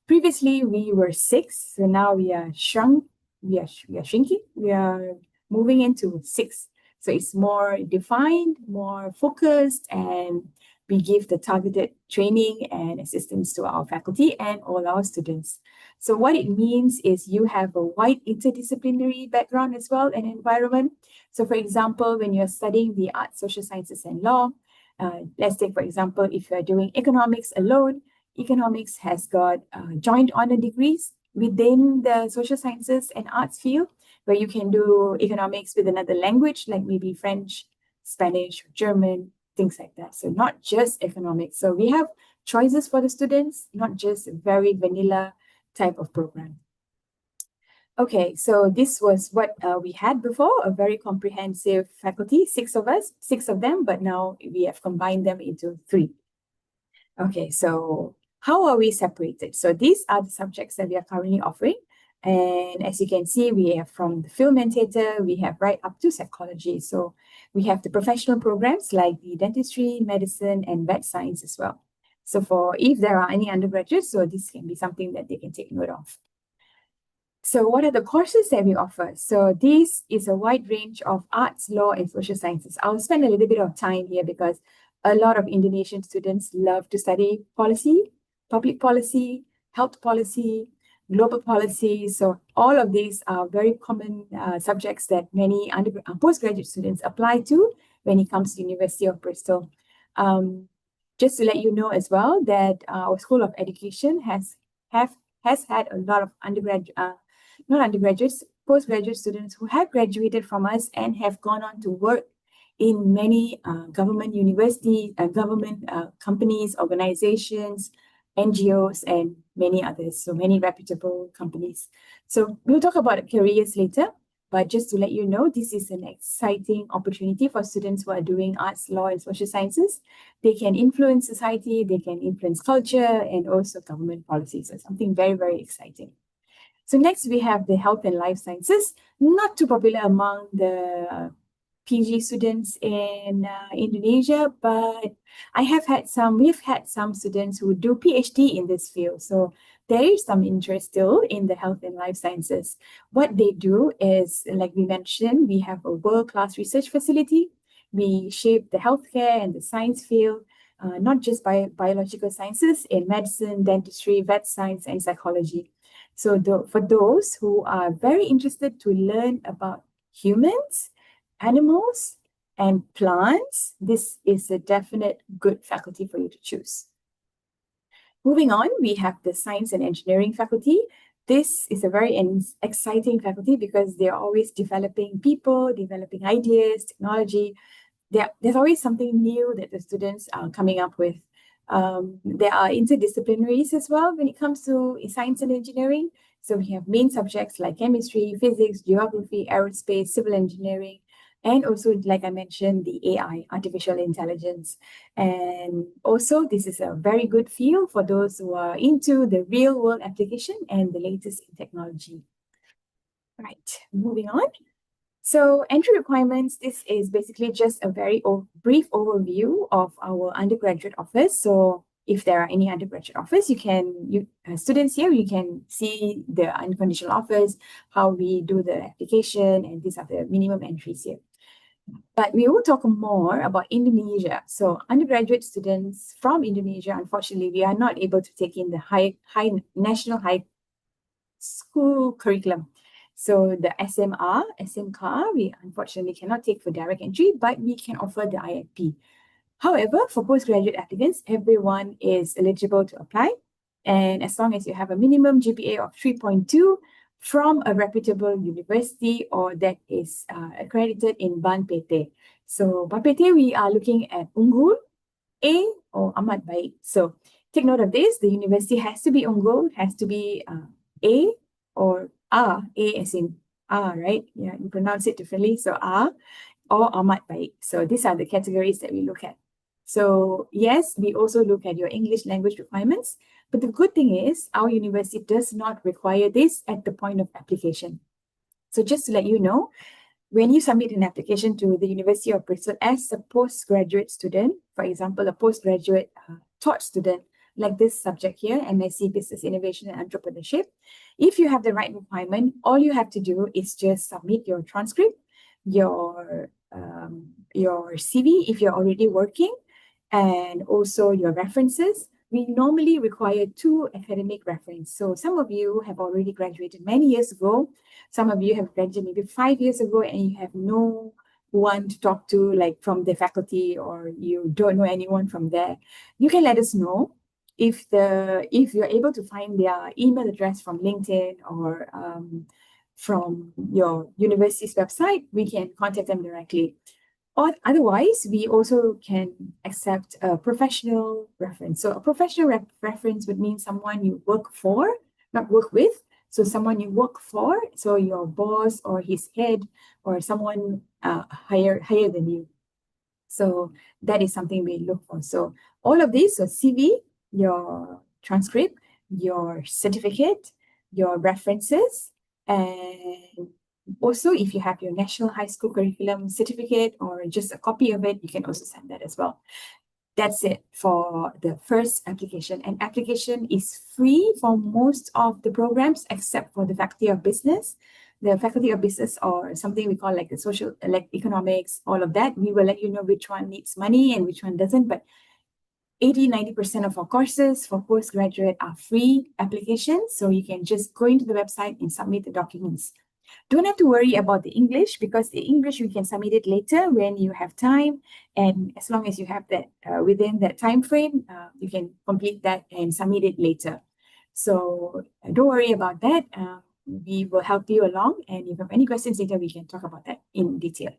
Previously, we were 6, so now we are shrunk. We are shrinking. We are moving into 6. So it's more defined, more focused, and we give the targeted training and assistance to our faculty and all our students. So what it means is you have a wide interdisciplinary background as well and environment. So for example, when you're studying the arts, social sciences, and law, let's take, for example, if you're doing economics alone, economics has got joint honor degrees within the social sciences and arts field, where you can do economics with another language, like maybe French, Spanish, German, things like that. So not just economics. So we have choices for the students, not just a very vanilla type of program. Okay, so this was what we had before, a very comprehensive faculty, 6 of us, 6 of them, but now we have combined them into 3. Okay, so how are we separated? So these are the subjects that we are currently offering. And as you can see, we have from the film and theater, we have right up to psychology. So we have the professional programs like the dentistry, medicine, and vet science as well. So for if there are any undergraduates, so this can be something that they can take note of. So what are the courses that we offer? So this is a wide range of arts, law, and social sciences. I'll spend a little bit of time here because a lot of Indonesian students love to study policy, public policy, health policy, global policy. So all of these are very common subjects that many postgraduate students apply to when it comes to University of Bristol. Just to let you know as well that our School of Education has had a lot of not undergraduates, postgraduate students who have graduated from us and have gone on to work in many government universities, government companies, organizations, NGOs, and many others, so many reputable companies. So we'll talk about careers later, but just to let you know, this is an exciting opportunity for students who are doing arts, law, and social sciences. They can influence society, they can influence culture, and also government policies. So something very, very exciting. So next we have the health and life sciences, not too popular among the PG students in Indonesia, but we've had some students who do PhD in this field. So there is some interest still in the health and life sciences. What they do is, like we mentioned, we have a world-class research facility. We shape the healthcare and the science field, not just biological sciences in medicine, dentistry, vet science, and psychology. So for those who are very interested to learn about humans, animals, and plants, this is a definite good faculty for you to choose. Moving on, we have the science and engineering faculty. This is a very exciting faculty because they're always developing people, developing ideas, technology. There's always something new that the students are coming up with. There are interdisciplinaries as well when it comes to science and engineering. So we have main subjects like chemistry, physics, geography, aerospace, civil engineering, and also, like I mentioned, the AI, artificial intelligence. And also, this is a very good field for those who are into the real world application and the latest in technology. Right, moving on. So entry requirements, this is basically just a very brief overview of our undergraduate offers. So if there are any undergraduate offers, students here, you can see the unconditional offers, how we do the application, and these are the minimum entries here. But we will talk more about Indonesia. So undergraduate students from Indonesia, unfortunately, we are not able to take in the national high school curriculum. So the SMCAR, we unfortunately cannot take for direct entry, but we can offer the IIP. However, for postgraduate applicants, everyone is eligible to apply. And as long as you have a minimum GPA of 3.2 from a reputable university or that is accredited in Ban PT. So Ban PT, we are looking at Unggul, A, or Amat Baik. So take note of this. The university has to be Unggul, has to be A, or A as in right? Yeah, you pronounce it differently. So or Amat Baik. So these are the categories that we look at. So yes, we also look at your English language requirements, but the good thing is our university does not require this at the point of application. So just to let you know, when you submit an application to the University of Bristol as a postgraduate student, for example, a postgraduate taught student, like this subject here, MSc Business Innovation and Entrepreneurship. If you have the right requirement, all you have to do is just submit your transcript, your CV if you're already working, and also your references. We normally require 2 academic reference. So some of you have already graduated many years ago. Some of you have graduated maybe 5 years ago and you have no one to talk to, like from the faculty, or you don't know anyone from there. You can let us know. If you're able to find their email address from LinkedIn or from your university's website, we can contact them directly. Or otherwise, we also can accept a professional reference. So a professional reference would mean someone you work for, not work with. So someone you work for, so your boss or his head or someone higher than you. So that is something we look for. So all of these, so CV, your transcript, your certificate, your references, and also if you have your National High School Curriculum certificate or just a copy of it, you can also send that as well. That's it for the first application. And application is free for most of the programs except for the Faculty of Business. The Faculty of Business, or something we call like the social, like economics, all of that, we will let you know which one needs money and which one doesn't. But 80-90% of our courses for postgraduate are free applications. So you can just go into the website and submit the documents. Don't have to worry about the English, because the English you can submit it later when you have time, and as long as you have that within that time frame, you can complete that and submit it later. So don't worry about that. We will help you along, and if you have any questions later, we can talk about that in detail.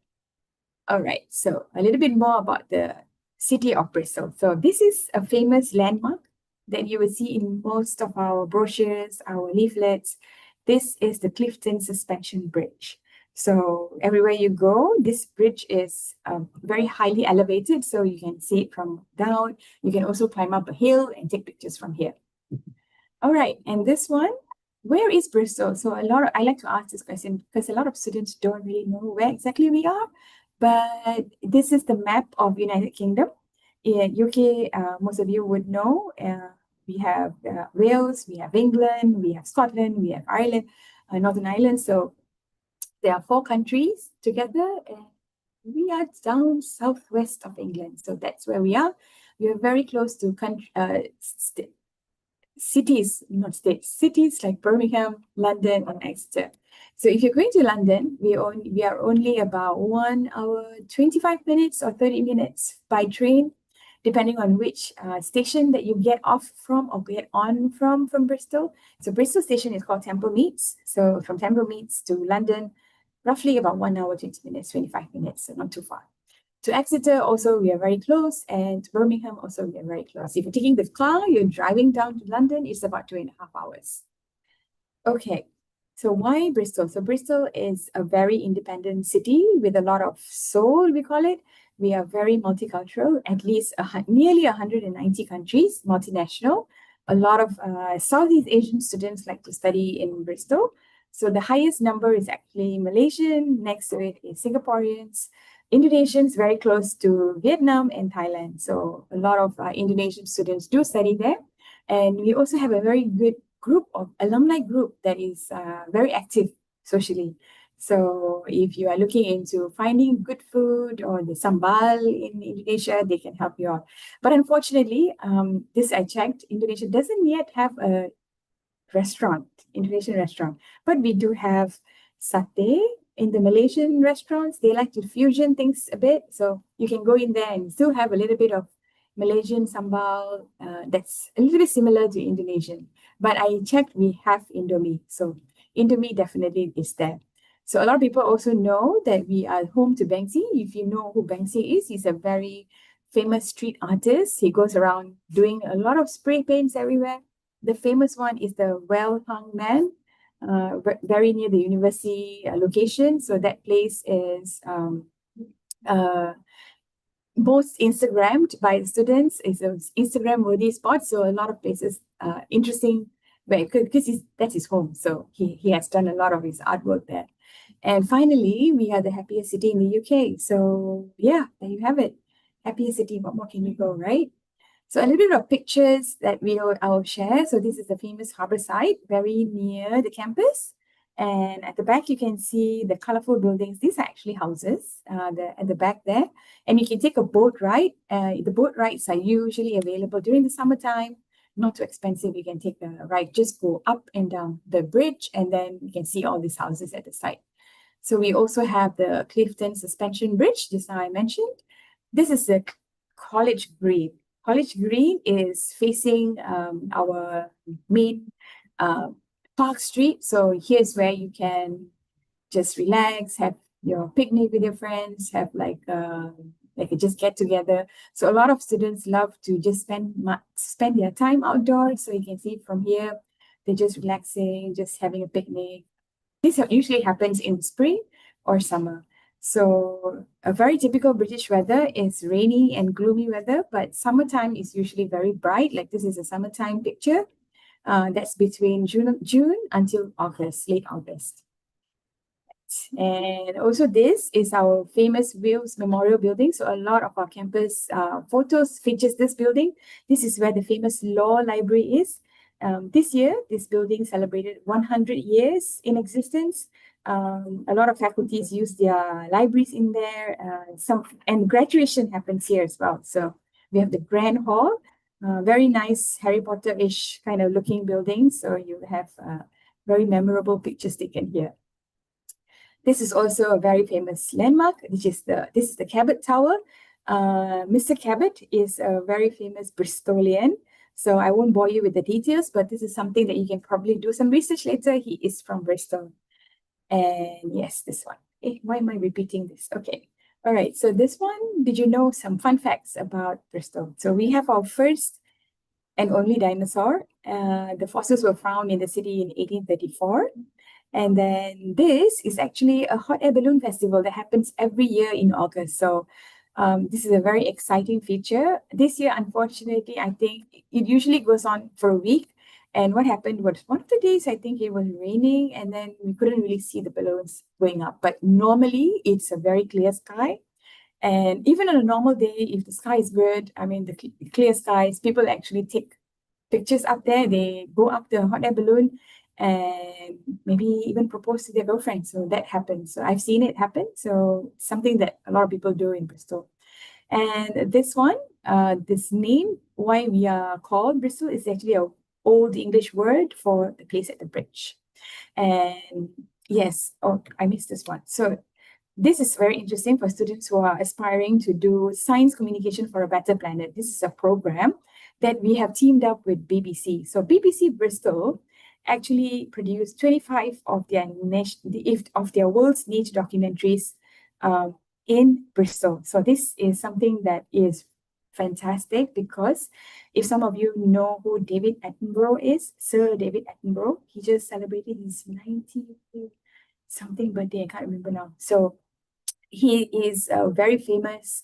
All right, so a little bit more about the city of Bristol. So this is a famous landmark that you will see in most of our brochures, our leaflets. This is the Clifton Suspension Bridge. So everywhere you go, this bridge is very highly elevated, so you can see it from down. You can also climb up a hill and take pictures from here. All right, and this one, where is Bristol? So I like to ask this question because a lot of students don't really know where exactly we are, but this is the map of United Kingdom. In UK, most of you would know, we have Wales, we have England, we have Scotland, we have Ireland, Northern Ireland. So there are 4 countries together, and we are down southwest of England. So that's where we are. We are very close to cities, not states, cities like Birmingham, London, and Exeter. So if you're going to London, we are only about 1 hour, 25 minutes or 30 minutes by train, depending on which station that you get off from or get on from Bristol. So Bristol station is called Temple Meads. So from Temple Meads to London, roughly about 1 hour, 20 minutes, 25 minutes, so not too far. To Exeter also, we are very close, and to Birmingham also, we are very close. If you're taking the car, you're driving down to London, it's about 2.5 hours. Okay, so why Bristol? So Bristol is a very independent city with a lot of soul, we call it. We are very multicultural, at least nearly 190 countries, multinational. A lot of Southeast Asian students like to study in Bristol. So the highest number is actually Malaysian, next to it is Singaporeans, Indonesians, very close to Vietnam and Thailand. So a lot of Indonesian students do study there. And we also have a very good alumni group that is very active socially. So if you are looking into finding good food or the sambal in Indonesia, they can help you out. But unfortunately, this I checked, Indonesia doesn't yet have a Indonesian restaurant, but we do have satay in the Malaysian restaurants. They like to fusion things a bit. So you can go in there and still have a little bit of Malaysian sambal that's a little bit similar to Indonesian. But I checked, we have Indomie. So Indomie definitely is there. So a lot of people also know that we are home to Banksy. If you know who Banksy is, he's a very famous street artist. He goes around doing a lot of spray paints everywhere. The famous one is the Well Hung Man, very near the university location. So that place is most Instagrammed by students. It's an Instagram-worthy spot. So a lot of places interesting, because that's his home. So he has done a lot of his artwork there. And finally, we are the happiest city in the UK. So yeah, there you have it. Happiest city, what more can you go, right? So a little bit of pictures that I'll share. So this is the famous harbour site, very near the campus. And at the back, you can see the colorful buildings. These are actually houses at the back there. And you can take a boat ride. The boat rides are usually available during the summertime. Not too expensive. You can take a ride, just go up and down the bridge, and then you can see all these houses at the site. So we also have the Clifton Suspension Bridge, just now I mentioned. This is the College Green. College Green is facing our main Park Street. So here's where you can just relax, have your picnic with your friends, have like a just get together. So a lot of students love to just spend their time outdoors. So you can see from here, they're just relaxing, just having a picnic. This usually happens in spring or summer. So a very typical British weather is rainy and gloomy weather, but summertime is usually very bright. Like this is a summertime picture. That's between June until August, late August. And also this is our famous Wills Memorial Building. So a lot of our campus photos features this building. This is where the famous law library is. This year, this building celebrated 100 years in existence. A lot of faculties use their libraries in there. And graduation happens here as well. So we have the Grand Hall, very nice Harry Potter-ish kind of looking building. So you have very memorable pictures taken here. This is also a very famous landmark, which is this is the Cabot Tower. Mr. Cabot is a very famous Bristolian. So I won't bore you with the details, but this is something that you can probably do some research later. He is from Bristol. And yes, this one. Why am I repeating this? Okay. All right. So this one, did you know some fun facts about Bristol? So we have our first and only dinosaur. The fossils were found in the city in 1834. And then this is actually a hot air balloon festival that happens every year in August. So this is a very exciting feature. This year, unfortunately, I think it usually goes on for a week. And what happened was one of the days, I think it was raining and then we couldn't really see the balloons going up. But normally it's a very clear sky. And even on a normal day, if the sky is good, I mean, the clear skies, people actually take pictures up there. They go up the hot air balloon and maybe even propose to their girlfriend. So that happens. So I've seen it happen. So something that a lot of people do in Bristol. And this one, this name, why we are called Bristol, is actually an old English word for the place at the bridge. And yes, oh, I missed this one. So this is very interesting for students who are aspiring to do science communication for a better planet. This is a program that we have teamed up with BBC. So BBC Bristol actually produced 25 of their world's nature documentaries in Bristol. So this is something that is fantastic because if some of you know who David Attenborough is, Sir David Attenborough, he just celebrated his 90 something birthday, I can't remember now. So he is a very famous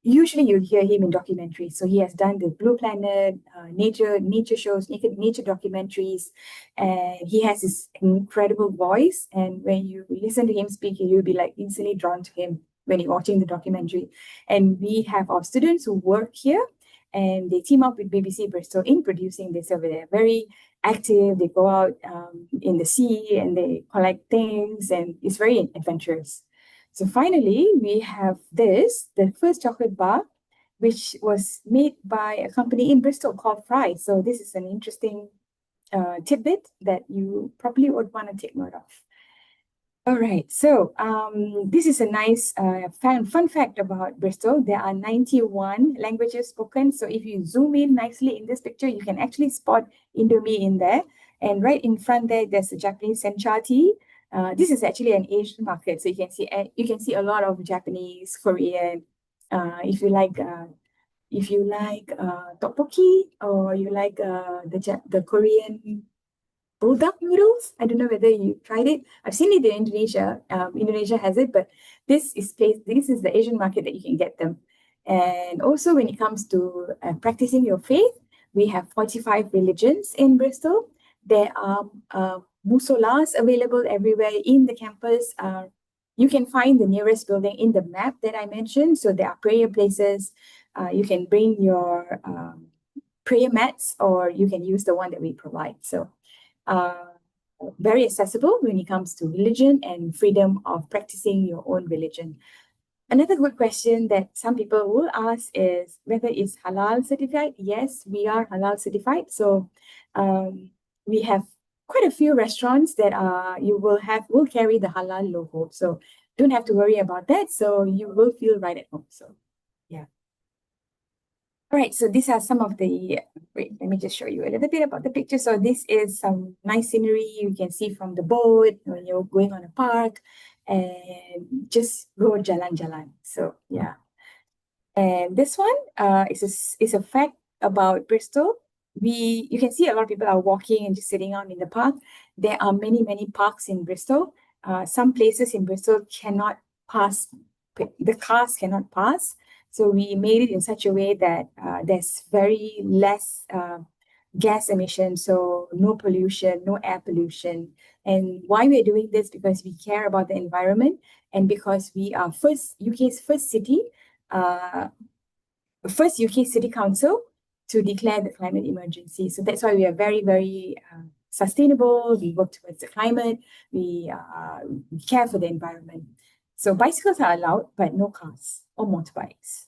usually you'll hear him in documentaries. So he has done the Blue Planet, nature shows, nature documentaries, and he has this incredible voice. And when you listen to him speak, you'll be like instantly drawn to him when you're watching the documentary. And we have our students who work here, and they team up with BBC Bristol in producing this over there. Very active. They go out in the sea and they collect things, and it's very adventurous. So finally, we have this, the first chocolate bar, which was made by a company in Bristol called Fry. So this is an interesting tidbit that you probably would want to take note of. All right, so this is a nice fun fact about Bristol. There are 91 languages spoken. So if you zoom in nicely in this picture, you can actually spot Indomie in there. And right in front there, there's a Japanese sencha tea. This is actually an Asian market, so you can see a lot of Japanese, Korean. If you like tteokbokki, or you like the Korean bulldog noodles. I don't know whether you tried it. I've seen it in Indonesia. Indonesia has it, but this is the Asian market that you can get them. And also when it comes to practicing your faith, we have 45 religions in Bristol. There are musolas available everywhere in the campus. You can find the nearest building in the map that I mentioned. So there are prayer places. You can bring your prayer mats, or you can use the one that we provide. So very accessible when it comes to religion and freedom of practicing your own religion. Another good question that some people will ask is whether it's halal certified. Yes, we are halal certified. So we have quite a few restaurants that will carry the halal logo. So don't have to worry about that. So you will feel right at home. So yeah. All right, so these are some of the, wait, let me just show you a little bit about the picture. So this is some nice scenery you can see from the boat when you're going on a park, and just go jalan-jalan. So yeah. And this one is a fact about Bristol. You can see a lot of people are walking and just sitting out in the park. There are many, many parks in Bristol. Some places in Bristol cannot pass, the cars cannot pass. So we made it in such a way that there's very less gas emission, so no pollution, no air pollution. And why we're doing this? Because we care about the environment, and because we are UK's first city, first UK City Council to declare the climate emergency. So that's why we are very, very sustainable. We work towards the climate. We care for the environment. So bicycles are allowed, but no cars or motorbikes.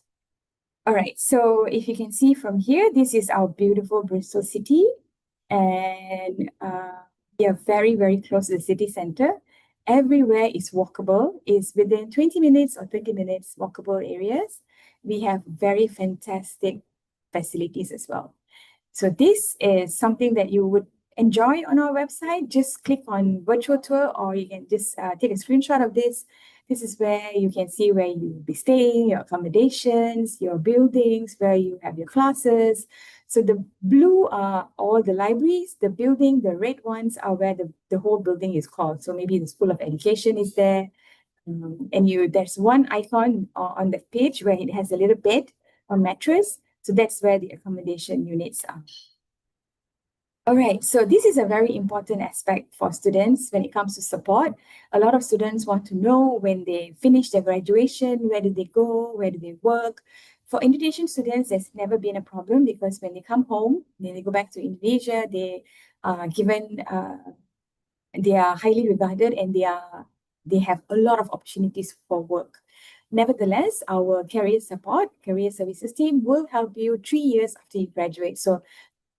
All right, so if you can see from here, this is our beautiful Bristol city, and we are very, very close to the city center. Everywhere is walkable, is within 20 minutes or 30 minutes walkable areas. We have very fantastic facilities as well. So this is something that you would enjoy on our website. Just click on virtual tour, or you can just take a screenshot of this. This is where you can see where you will be staying, your accommodations, your buildings, where you have your classes. So the blue are all the libraries, the building, the red ones are where the whole building is called. So maybe the School of Education is there. And there's one icon on the page where it has a little bed or mattress. So that's where the accommodation units are. All right, so this is a very important aspect for students when it comes to support. A lot of students want to know when they finish their graduation, where do they go, where do they work? For Indonesian students, there's never been a problem, because when they come home, when they go back to Indonesia, they are given, they are highly regarded, and they have a lot of opportunities for work. Nevertheless, our career services team will help you 3 years after you graduate. So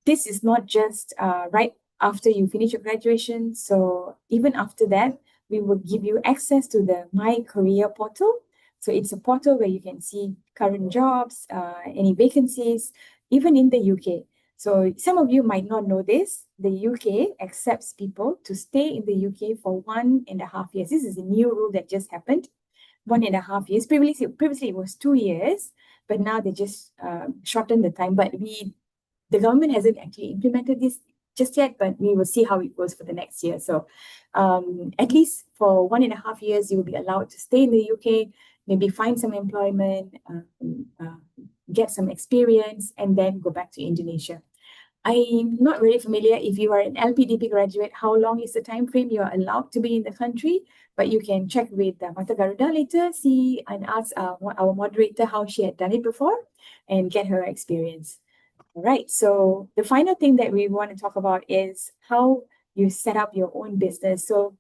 this is not just right after you finish your graduation. So even after that, we will give you access to the My Career portal. So it's a portal where you can see current jobs, any vacancies, even in the UK. So some of you might not know this. The UK accepts people to stay in the UK for 1.5 years. This is a new rule that just happened. 1.5 years. Previously it was 2 years, but now they just shortened the time. But the government hasn't actually implemented this just yet, but we will see how it goes for the next year. So at least for 1.5 years, you will be allowed to stay in the UK, maybe find some employment, get some experience, and then go back to Indonesia. I'm not very familiar if you are an LPDP graduate, how long is the time frame you are allowed to be in the country, but you can check with Mata Garuda later, see and ask our moderator how she had done it before and get her experience. All right, so the final thing that we want to talk about is how you set up your own business. So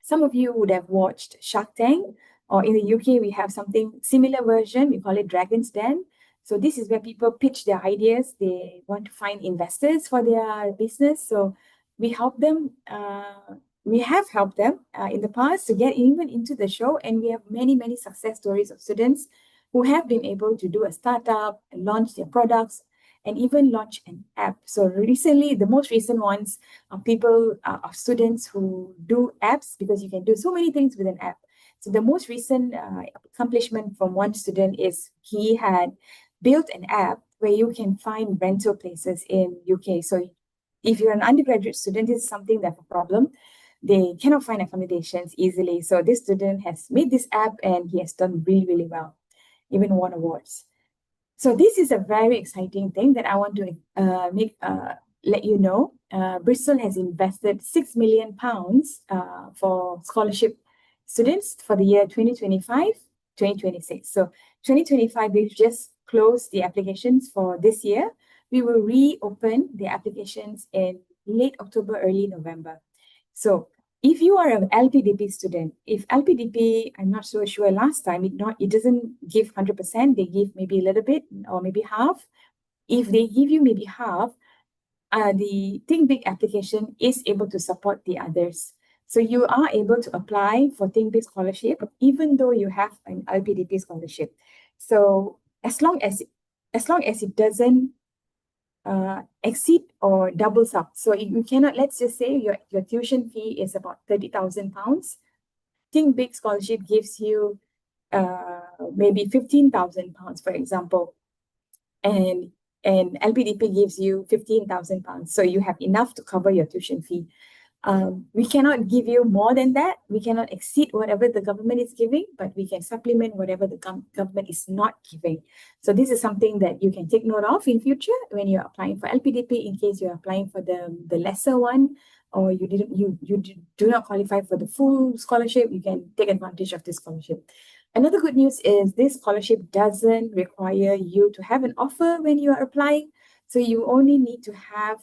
some of you would have watched Shark Tank, or in the UK, we have something similar version. We call it Dragon's Den. So this is where people pitch their ideas. They want to find investors for their business. So we help them. We have helped them in the past to get even into the show. And we have many, many success stories of students who have been able to do a startup and launch their products, and even launch an app. So recently, the most recent ones are students who do apps, because you can do so many things with an app. So the most recent accomplishment from one student is he had built an app where you can find rental places in UK. So if you're an undergraduate student, this is something that's a problem. They cannot find accommodations easily. So this student has made this app, and he has done really, really well, even won awards. So this is a very exciting thing that I want to let you know. Bristol has invested £6 million for scholarship students for the year 2025, 2026. So 2025, we've just closed the applications for this year. We will reopen the applications in late October, early November. So if you are an LPDP student, if LPDP, I'm not so sure last time, it doesn't give 100%, they give maybe a little bit or maybe half. If they give you maybe half, the Think Big application is able to support the others. So you are able to apply for Think Big scholarship even though you have an LPDP scholarship. So as long as it doesn't exceed or doubles up. So you cannot, let's just say your tuition fee is about £30,000. Think Big scholarship gives you maybe £15,000, for example, and LPDP gives you £15,000. So you have enough to cover your tuition fee. We cannot give you more than that. We cannot exceed whatever the government is giving, but we can supplement whatever the government is not giving. So this is something that you can take note of in future when you're applying for LPDP, in case you're applying for the lesser one, or you do not qualify for the full scholarship. You can take advantage of this scholarship. Another good news is this scholarship doesn't require you to have an offer when you are applying. So you only need to have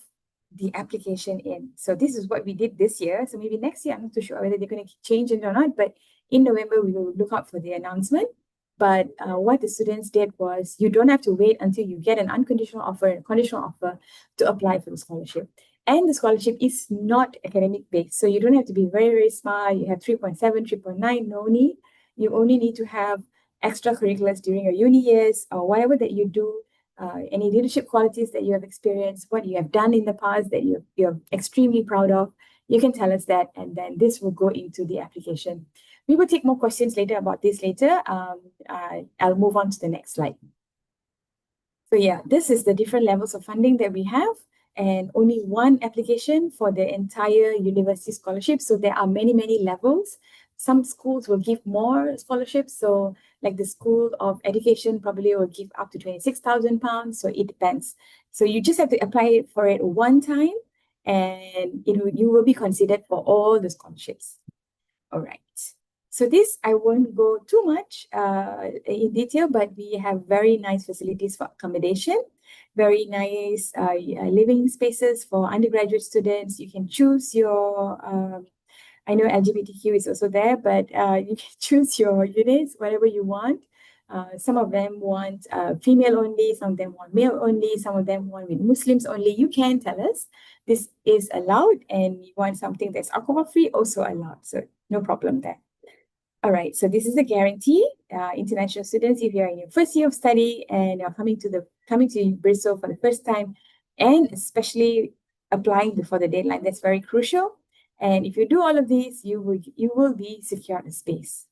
the application in. So this is what we did this year. So maybe next year, I'm not too sure whether they're going to change it or not, but in November, we will look out for the announcement. But what the students did was you don't have to wait until you get an unconditional offer and conditional offer to apply for the scholarship. And the scholarship is not academic based. So you don't have to be very, very smart. You have 3.7, 3.9, no need. You only need to have extracurriculars during your uni years or whatever that you do. Any leadership qualities that you have experienced, what you have done in the past that you're extremely proud of, you can tell us that, and then this will go into the application. We will take more questions later about this later. I'll move on to the next slide. So yeah, this is the different levels of funding that we have, and only one application for the entire university scholarship. So there are many, many levels. Some schools will give more scholarships. So like the School of Education probably will give up to £26,000. So it depends. So you just have to apply for it one time and you will be considered for all the scholarships. All right. So this, I won't go too much in detail, but we have very nice facilities for accommodation, very nice living spaces for undergraduate students. You can choose your I know LGBTQ is also there, but you can choose your units, whatever you want. Some of them want female only, some of them want male only, some of them want with Muslims only. You can tell us this is allowed, and you want something that's alcohol-free, also allowed. So no problem there. All right, so this is a guarantee. International students, if you're in your first year of study and you're coming to Bristol for the first time, and especially applying before the deadline, that's very crucial. And if you do all of these, you will be secured a space.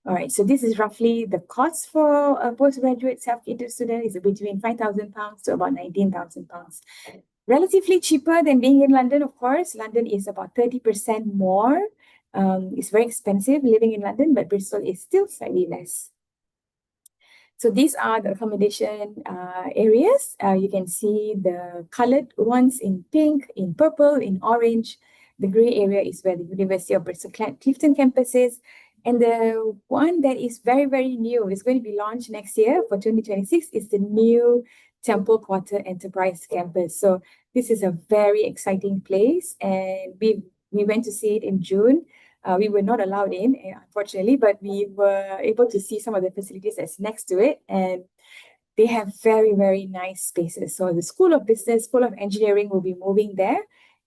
All right, so this is roughly the cost for a postgraduate self-catered student is between £5,000 to about £19,000. Relatively cheaper than being in London, of course. London is about 30% more. It's very expensive living in London, but Bristol is still slightly less. So these are the accommodation areas. You can see the colored ones in pink, in purple, in orange. The gray area is where the University of Bristol Clifton campus is. And the one that is very, very new, is going to be launched next year for 2026, is the new Temple Quarter Enterprise campus. So this is a very exciting place. And we went to see it in June. We were not allowed in, unfortunately, but we were able to see some of the facilities that's next to it. And they have very, very nice spaces. So the School of Business, School of Engineering will be moving there.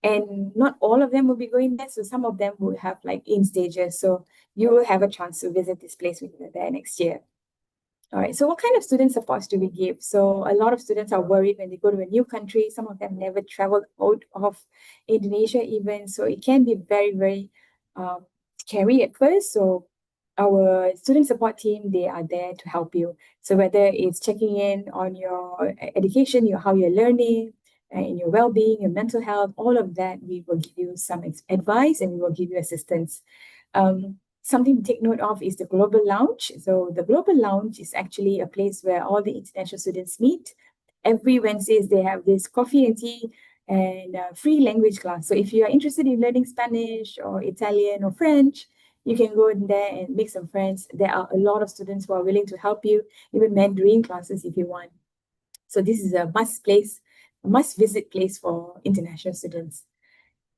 And not all of them will be going there. So some of them will have like in stages. So you will have a chance to visit this place when you're there next year. All right, so what kind of student supports do we give? So a lot of students are worried when they go to a new country. Some of them never traveled out of Indonesia even. So it can be very, very scary at first. So our student support team, they are there to help you. So whether it's checking in on your education, how you're learning, in your well-being, your mental health, all of that, we will give you some advice and we will give you assistance. Something to take note of is the Global Lounge. So the Global Lounge is actually a place where all the international students meet. Every Wednesdays, they have this coffee and tea and free language class. So if you are interested in learning Spanish or Italian or French, You can go in there and make some friends. There are a lot of students who are willing to help you, even Mandarin classes if you want. So this is a must visit place for international students.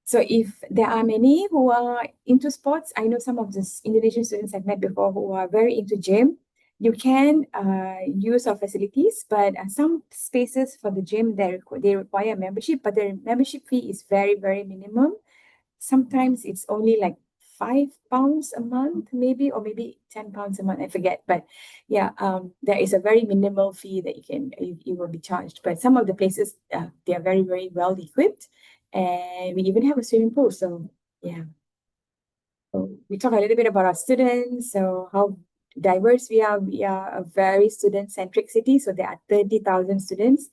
So if there are many who are into sports, I know some of the Indonesian students I've met before who are very into gym. You can use our facilities, but some spaces for the gym they require membership, but the membership fee is very, very minimum. Sometimes it's only like £5 a month, maybe, or maybe £10 a month. I forget. But yeah, there is a very minimal fee that you will be charged. But some of the places they are very, very well equipped, and we even have a swimming pool. So yeah. So we talk a little bit about our students, so how diverse we are. We are a very student-centric city. So there are 30,000 students.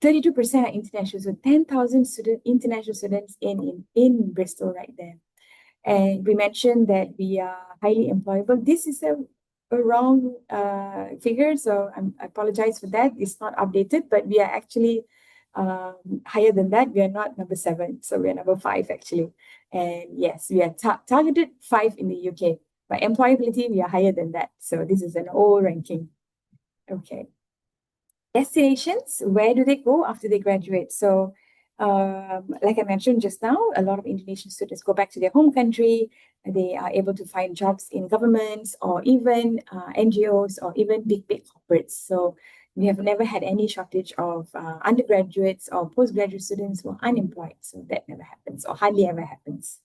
32% are international, so 10,000 international students in Bristol right there. And we mentioned that we are highly employable. This is a wrong figure, so I apologize for that. It's not updated, but we are actually higher than that. We are not number 7, so we are number 5 actually. And yes, we are targeted 5 in the UK. By employability, we are higher than that. So this is an O ranking. Okay. Destinations, where do they go after they graduate? So like I mentioned just now, a lot of Indonesian students go back to their home country. They are able to find jobs in governments or even NGOs or even big corporates. So we have never had any shortage of undergraduates or postgraduate students who are unemployed. So that never happens or hardly ever happens.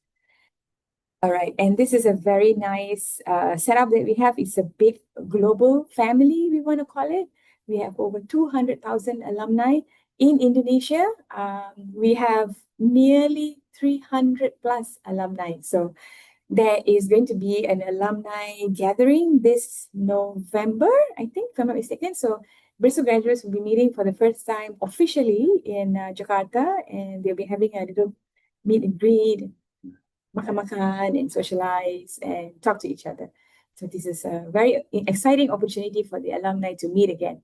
All right, and this is a very nice setup that we have. It's a big global family, we want to call it. We have over 200,000 alumni in Indonesia. We have nearly 300 plus alumni. So there is going to be an alumni gathering this November, I think, if I'm not mistaken. So Bristol graduates will be meeting for the first time officially in Jakarta, and they'll be having a little meet and greet, makan-makan and socialize and talk to each other. So this is a very exciting opportunity for the alumni to meet again.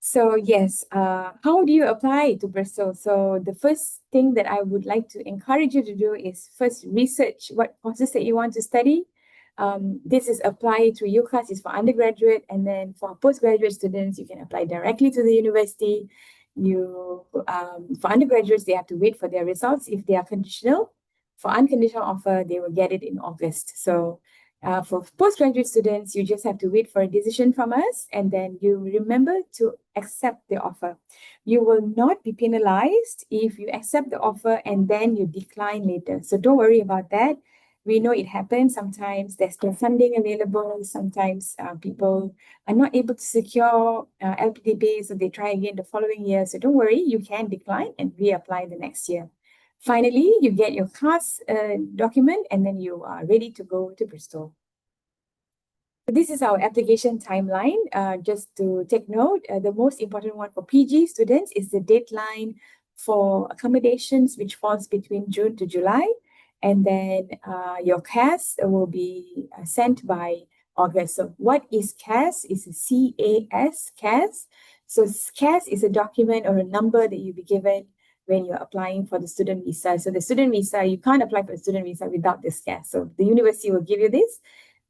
So yes, how do you apply to Bristol? So the first thing that I would like to encourage you to do is first research what courses that you want to study. This is applied through UCAS, is for undergraduate, and then for postgraduate students, you can apply directly to the university. For undergraduates, they have to wait for their results if they are conditional. For unconditional offer, they will get it in August. So for postgraduate students, you just have to wait for a decision from us, and then you remember to accept the offer. You will not be penalized if you accept the offer and then you decline later. So don't worry about that. We know it happens. Sometimes there's no funding available. Sometimes people are not able to secure LPDP, so they try again the following year. So don't worry, you can decline and reapply the next year. Finally, you get your class document and then you are ready to go to Bristol. This is our application timeline. Just to take note, the most important one for PG students is the deadline for accommodations, which falls between June to July. And then your CAS will be sent by August. So what is CAS? It's a CAS, CAS. So CAS is a document or a number that you'll be given when you're applying for the student visa. So the student visa, you can't apply for a student visa without this CAS. So the university will give you this.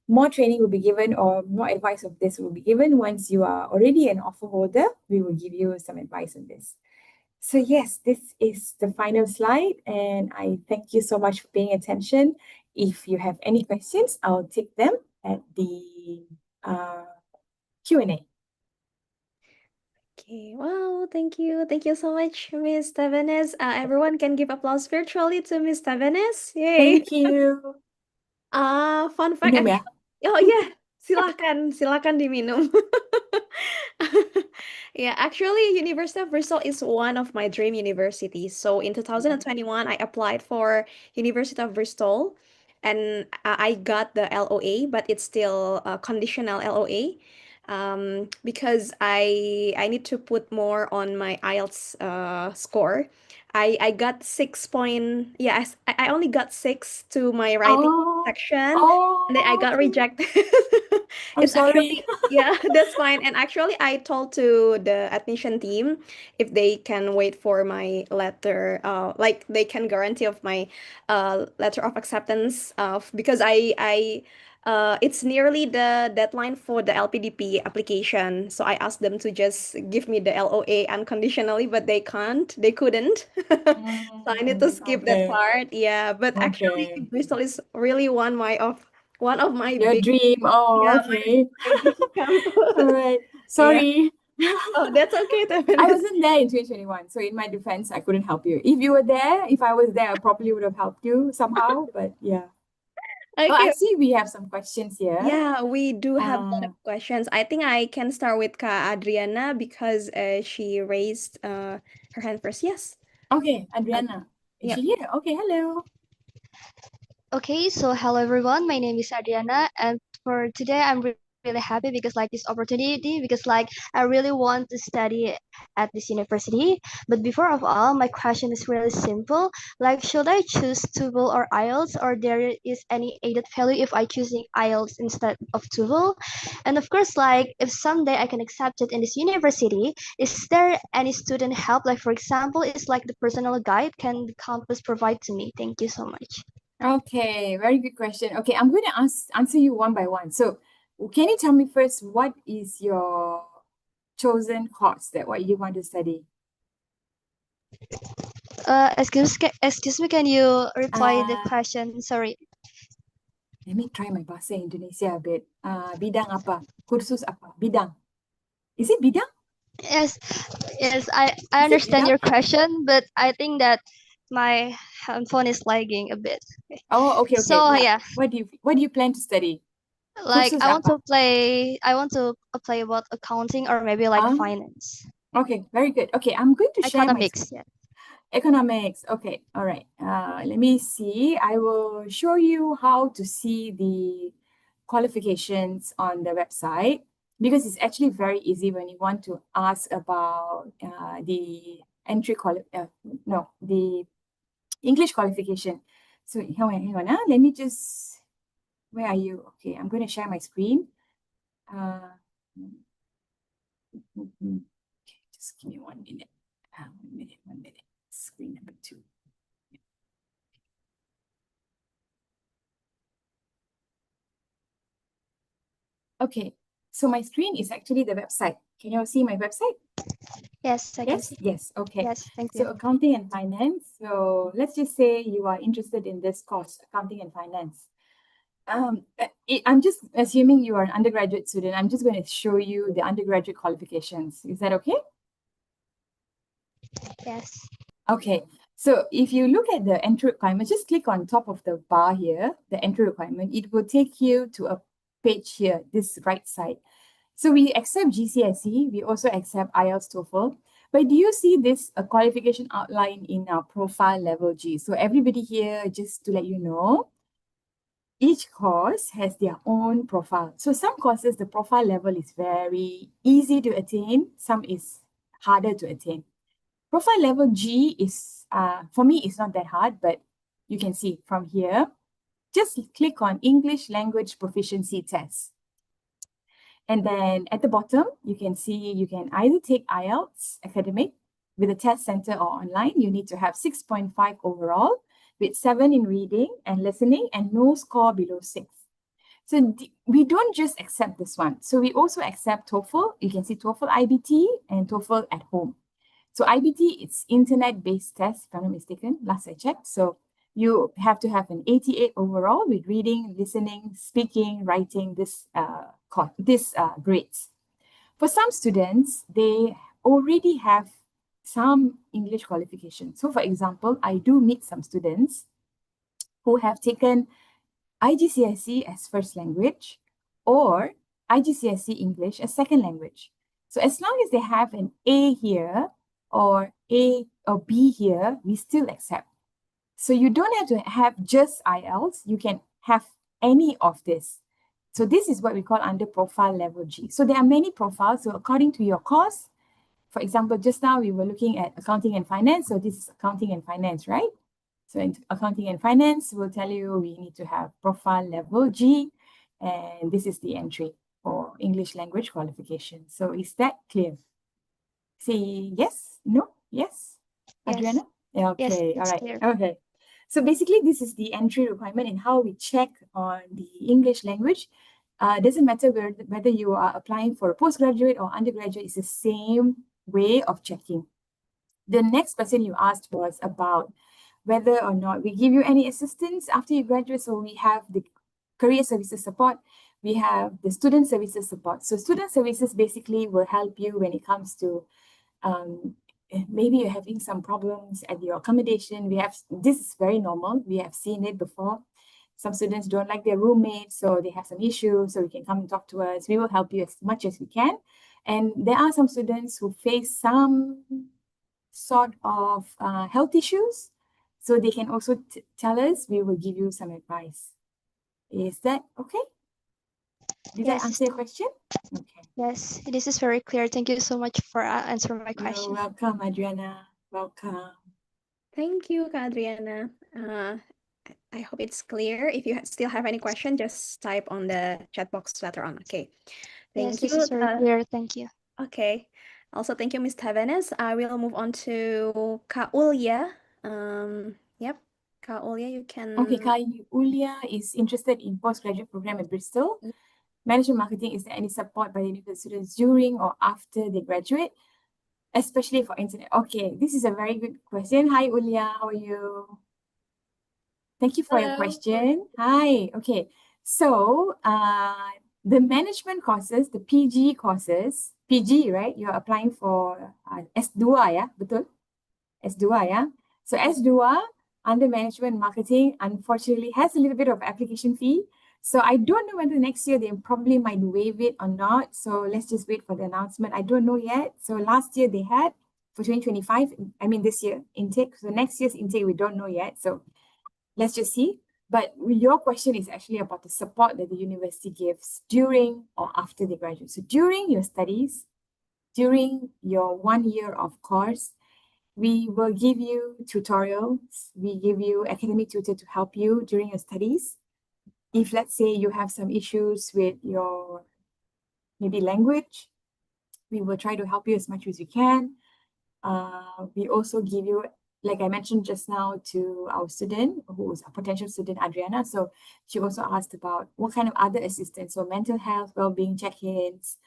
More training will be given, or more advice of this will be given once you are already an offer holder. We will give you some advice on this. So yes, this is the final slide, and I thank you so much for paying attention. If you have any questions, I'll take them at the Q&A. Okay, wow, thank you. Thank you so much, Miss Tavenes. Everyone can give applause virtually to Miss Tavenes. Yay. Thank you. Fun fact Minum ya. actually. Oh yeah, silakan diminum. Yeah, actually, University of Bristol is one of my dream universities. So in 2021, I applied for University of Bristol, and I got the LOA, but it's still a conditional LOA, because I need to put more on my IELTS score. I got 6 point, yeah, I only got 6 to my writing. Oh, section, and then I Oh, got okay. rejected. I'm It's sorry. actually, yeah, that's fine. And actually, I told to the admission team if they can wait for my letter, like they can guarantee of my letter of acceptance of, because it's nearly the deadline for the LPDP application. So I asked them to just give me the LOA unconditionally, but they couldn't. So I need to skip that Okay. part. Yeah, but actually Okay. Bristol is really one of my Your big, dream. Oh, yeah, okay. my dream All campus. right. Yeah. Sorry. Oh, that's okay, I definitely. wasn't there in 2021, so in my defense, I couldn't help you. If you were there, if I was there, I probably would have helped you somehow. But yeah. Oh, I Okay. see we have some questions here. Yeah, we do have a lot Uh, of questions. I think I can start with Ka Adriana because she raised her hand first. Yes. okay, Uh, Adriana. Is yeah. she here? Okay, hello. Okay, so hello everyone. My name is Adriana, and for today, I'm really happy because like this opportunity, because like I really want to study at this university. But before of all, my question is really simple. Like, should I choose TOEFL or IELTS, or there is any added value if I choosing IELTS instead of TOEFL? And of course, like if someday I can accept it in this university, is there any student help? Like for example, is like the personal guide can the campus provide to me? Thank you so much. Okay, very good question. Okay, I'm going to answer you one by one. So, can you tell me first what is your chosen course that what you want to study? Excuse me, can you reply the Uh, question? Sorry. let me try my bahasa Indonesia a bit. Bidang apa? Kursus apa? Bidang. Is it bidang? Yes, yes, I Is it understand bidang? your question, but I think that my handphone is lagging a bit. Okay. Oh, okay, okay. So Yeah. yeah, What do you plan to study? like Kursus apa? I want to apply about accounting or maybe like Ah, finance, okay, very good. Okay, I'm going to share my economics. screen. Yeah. Economics. Okay, all right. Let me see. I will show you how to see the qualifications on the website because it's actually very easy when you want to ask about the no, the English qualification. So hang on, let me just, where are you? Okay, I'm going to share my screen. Uh, okay, just give me 1 minute. 1 minute, 1 minute. Screen number 2. Okay, so my screen is actually the website. Can you all see my website? Yes, I can Yes, see. yes, okay. Yes, thank So you. accounting and finance. So let's just say you are interested in this course, accounting and finance. I'm just assuming you are an undergraduate student. I'm just going to show you the undergraduate qualifications. Is that okay? Yes. Okay. So if you look at the entry requirements, just click on top of the bar here, the entry requirement. It will take you to a page here, this right side. So we accept GCSE, we also accept IELTS, TOEFL. But do you see this qualification outline in our profile level G? So everybody here, just to let you know, each course has their own profile. So some courses, the profile level is very easy to attain. Some is harder to attain. Profile level G is, for me, it's not that hard, but you can see from here, just click on English Language Proficiency Test. And then at the bottom, you can see you can either take IELTS academic with a test center or online. You need to have 6.5 overall with 7 in reading and listening and no score below 6. So we don't just accept this one. So we also accept TOEFL. You can see TOEFL IBT and TOEFL at home. So IBT, it's internet-based test, if I'm not mistaken, last I checked. So you have to have an 88 overall with reading, listening, speaking, writing, this grades. For some students, they already have some English qualification. So for example, I do meet some students who have taken IGCSE as first language or IGCSE English as second language. So as long as they have an A here or A or B here, we still accept. So you don't have to have just IELTS, you can have any of this. So this is what we call under profile level G. So there are many profiles. So according to your course, for example, just now we were looking at accounting and finance. So this is accounting and finance, right? So in accounting and finance, we'll tell you we need to have profile level G, and this is the entry for English language qualification. So is that clear? Say yes, no, yes, Yes. Adriana? Yeah, Yes, okay, all it's right, clear. okay. So basically, this is the entry requirement and how we check on the English language. Doesn't matter whether you are applying for a postgraduate or undergraduate, it's the same way of checking. The next question you asked was about whether or not we give you any assistance after you graduate. So we have the career services support, we have the student services support. So student services basically will help you when it comes to maybe you're having some problems at your accommodation. This is very normal. We have seen it before. Some students don't like their roommates, so they have some issues. So you can come and talk to us. We will help you as much as we can. And there are some students who face some sort of health issues. So they can also tell us. We will give you some advice. Is that okay? Did I Yes, answer your question? Okay. yes, this is very clear. Thank you so much for answering my You're question. welcome, Adriana. Welcome. Thank you, Adriana. I hope it's clear. If you still have any question, just type on the chat box later on. Okay. Yes, Thank this you. is very clear. Thank you. Okay. Also, thank you, Ms. Tavenes. I will move on to Kak Ulya. Yep. Kak Ulya, you can. Okay, Kai Ulia is interested in postgraduate program at Bristol. Management marketing, is there any support by the university students during or after they graduate, especially for internet? Okay, this is a very good question. Hi, Ulia, how are you? Thank you for your Hello. question. Hi. Okay. So, the management courses, the PG courses, PG, right? You're applying for S2, ya? Betul? S2, ya? So S2 under management marketing, unfortunately, has a little bit of application fee. So I don't know whether next year they probably might waive it or not. So let's just wait for the announcement. I don't know yet. So last year they had for 2025, I mean this year intake. So next year's intake, we don't know yet. So let's just see. But your question is actually about the support that the university gives during or after they graduate. So during your studies, during your 1 year of course, we will give you tutorials. We give you academic tutor to help you during your studies. If let's say you have some issues with your maybe language, we will try to help you as much as we can. We also give you, like I mentioned just now to our student, who is a potential student, Adriana. So she also asked about what kind of other assistance, so mental health, well-being check-ins,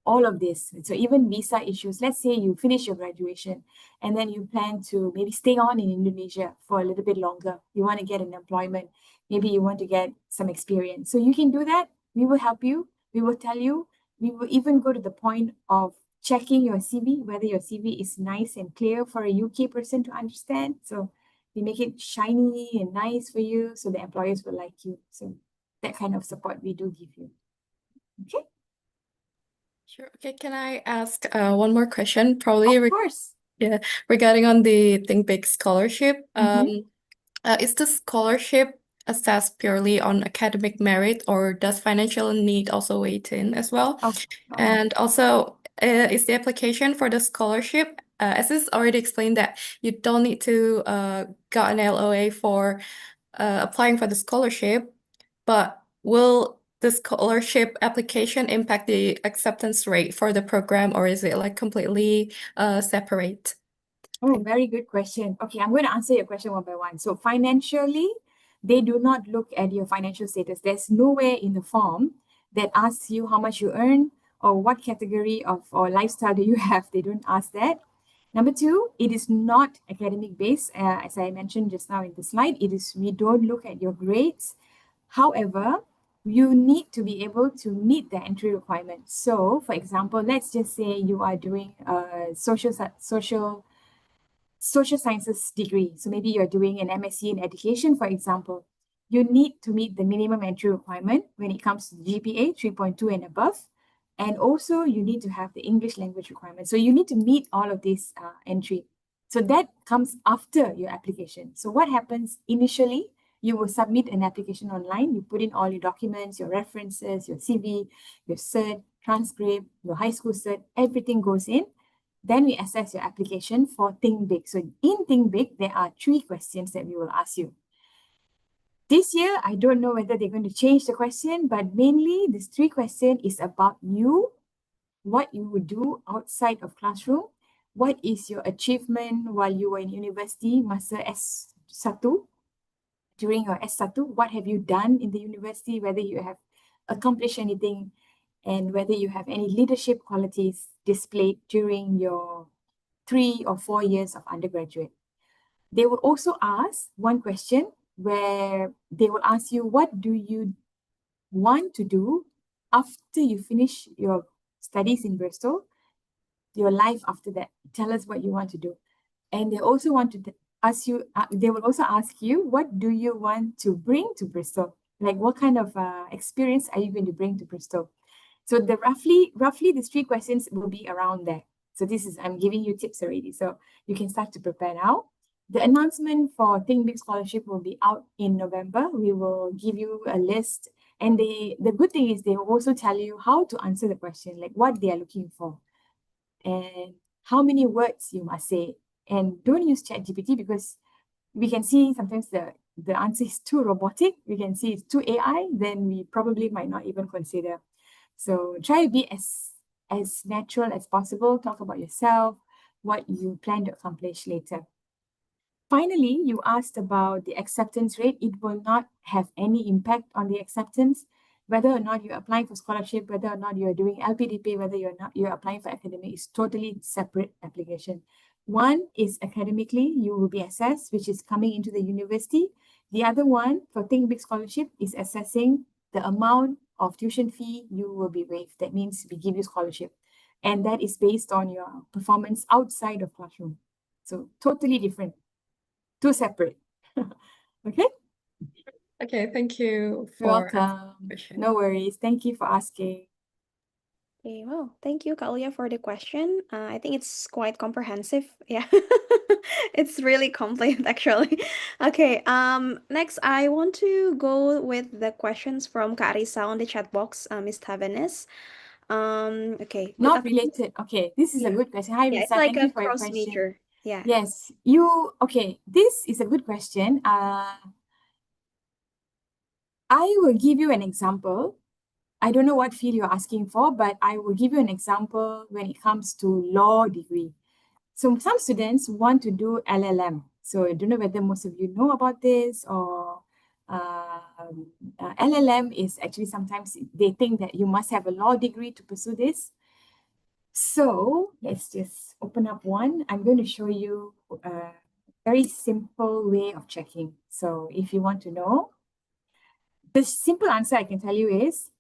all of this. So even visa issues, let's say you finish your graduation and then you plan to maybe stay on in Indonesia for a little bit longer. You want to get an employment, maybe you want to get some experience. So you can do that. We will help you. We will tell you. We will even go to the point of checking your CV, whether your CV is nice and clear for a UK person to understand. So we make it shiny and nice for you so the employers will like you. So that kind of support we do give you. Okay? Sure. Okay, can I ask one more question? Probably Of course. regarding on the Think Big scholarship. Mhm. Is the scholarship assessed purely on academic merit, or does financial need also weigh in as well? Oh, And also, is the application for the scholarship, as is already explained, that you don't need to get an LOA for applying for the scholarship, but will the scholarship application impact the acceptance rate for the program, or is it like completely separate? oh, very good question. Okay, I'm going to answer your question one by one. So financially, they do not look at your financial status. There's nowhere in the form that asks you how much you earn or what category of or lifestyle do you have. They don't ask that. Number two, it is not academic based. As I mentioned just now in the slide, we don't look at your grades. However, you need to be able to meet the entry requirements. So, for example, let's just say you are doing a social sciences degree. So maybe you're doing an MSc in education, for example. You need to meet the minimum entry requirement when it comes to GPA 3.2 and above. And also you need to have the English language requirement. So you need to meet all of these entry. So that comes after your application. So what happens initially, you will submit an application online. You put in all your documents, your references, your CV, your cert, transcript, your high school cert, everything goes in. Then we assess your application for Think Big. So in Think Big, there are 3 questions that we will ask you. This year, I don't know whether they're going to change the question, but mainly this 3 question is about you, what you would do outside of classroom, what is your achievement while you were in university, masa S1, during your S1, what have you done in the university, whether you have accomplished anything, and whether you have any leadership qualities displayed during your 3 or 4 years of undergraduate. They will also ask one question where they will ask you, what do you want to do after you finish your studies in Bristol, your life after that? Tell us what you want to do. And they also want to ask you, they will also ask you, what do you want to bring to Bristol? Like, what kind of experience are you going to bring to Bristol? So the roughly these 3 questions will be around there. So I'm giving you tips already. So you can start to prepare now. The announcement for Think Big Scholarship will be out in November. We will give you a list. And the good thing is they will also tell you how to answer the question, like what they are looking for and how many words you must say. And don't use ChatGPT because we can see sometimes the answer is too robotic. We can see it's too AI, then we probably might not even consider. So try to be as natural as possible. Talk about yourself, what you plan to accomplish later. Finally, you asked about the acceptance rate. It will not have any impact on the acceptance. Whether or not you're applying for scholarship, whether or not you're doing LPDP, whether you're applying for academic, is totally separate application. One is academically, you will be assessed, which is coming into the university. The other one for Think Big Scholarship is assessing the amount of tuition fee you will be waived. That means we give you scholarship. And that is based on your performance outside of classroom. So totally different. 2 separate. Okay? Okay, thank you You're for welcome. question. No worries. Thank you for asking. Okay, well, thank you, Kaulia, for the question. I think it's quite comprehensive. Yeah, it's really complete, actually. Okay, next, I want to go with the questions from Karisa on the chat box, Miss Tavenes. Okay. Not related. Okay, this is a Yeah. good question. Hi, Yeah, it's Risa. like Thank a you for your cross question. major. Yeah. Yes, okay, this is a good question. I will give you an example. I don't know what field you're asking for, but I will give you an example when it comes to law degree. So some students want to do LLM. So I don't know whether most of you know about this or LLM is actually sometimes they think that you must have a law degree to pursue this. So let's just open up one. I'm going to show you a very simple way of checking. So if you want to know, the simple answer I can tell you is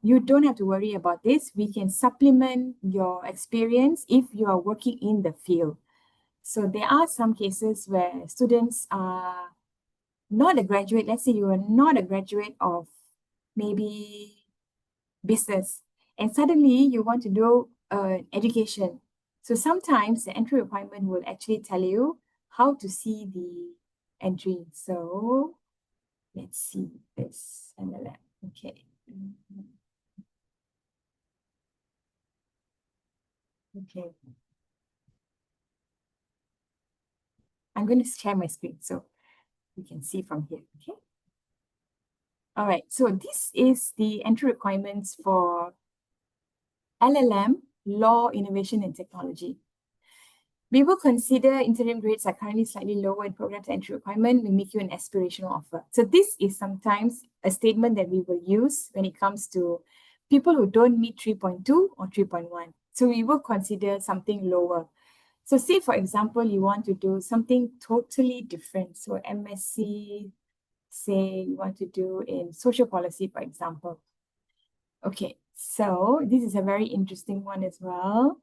you don't have to worry about this. We can supplement your experience if you are working in the field. So there are some cases where students are not a graduate. Let's say you are not a graduate of maybe business, and suddenly you want to do education. So sometimes the entry requirement will actually tell you how to see the entry. So let's see this LLM. Okay. Okay. I'm going to share my screen so you can see from here. Okay. All right. So this is the entry requirements for LLM, Law, Innovation and Technology. We will consider interim grades are currently slightly lower in programs entry requirement. We make you an aspirational offer. So this is sometimes a statement that we will use when it comes to people who don't meet 3.2 or 3.1. So we will consider something lower. So say, for example, you want to do something totally different. So MSc, say you want to do in social policy, for example. Okay, so this is a very interesting one as well.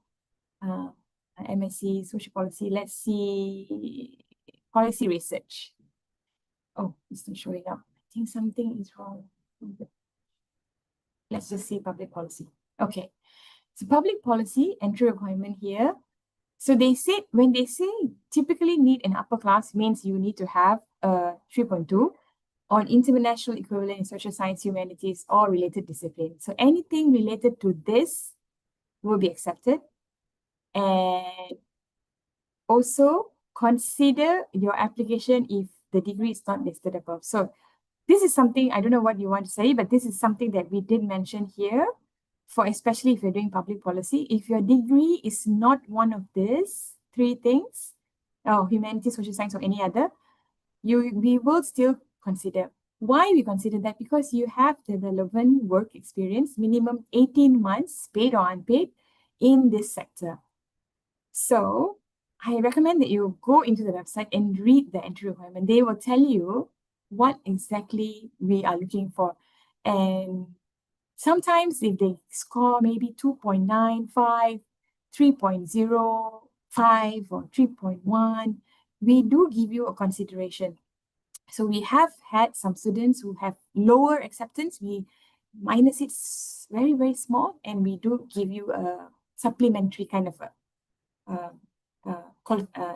MSc social policy. Let's see policy research. Oh, it's not showing up. I think something is wrong. Let's just see public policy. Okay, so public policy entry requirement here. So they said when they say typically need an upper class means you need to have a 3.2 on international equivalent in social science, humanities, or related discipline. So anything related to this will be accepted. And also consider your application if the degree is not listed above. So this is something, I don't know what you want to say, but this is something that we did mention here for especially if you're doing public policy. If your degree is not one of these three things, humanities, social science, or any other, we will still consider. Why we consider that? Because you have the relevant work experience, minimum 18 months, paid or unpaid, in this sector. So I recommend that you go into the website and read the entry requirement. They will tell you what exactly we are looking for. And sometimes if they score maybe 2.95, 3.05, or 3.1, we do give you a consideration. So we have had some students who have lower acceptance. We minus it very, very small, and we do give you a supplementary kind of a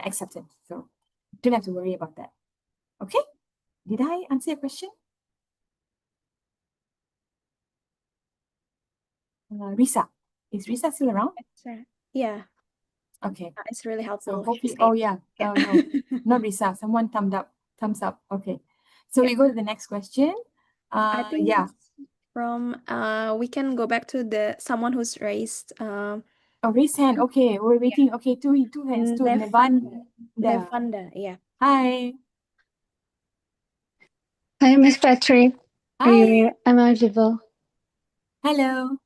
acceptance. So don't have to worry about that. Okay? Did I answer your question? Risa. Is Risa still around? Yeah, Okay. it's really So helpful. hopefully, She's oh able. yeah. Yeah. Oh no, not Risa. Someone thumbs up. Okay. So Yeah. we go to the next question. I think Yeah. it's from we can go back to the someone who's raised Oh, raise hand. Okay, we're waiting. Okay, two hands. Two. Nevanda. Nevanda, yeah. Hi. Hi, Miss Patrick. Hi. Am I audible? Hello.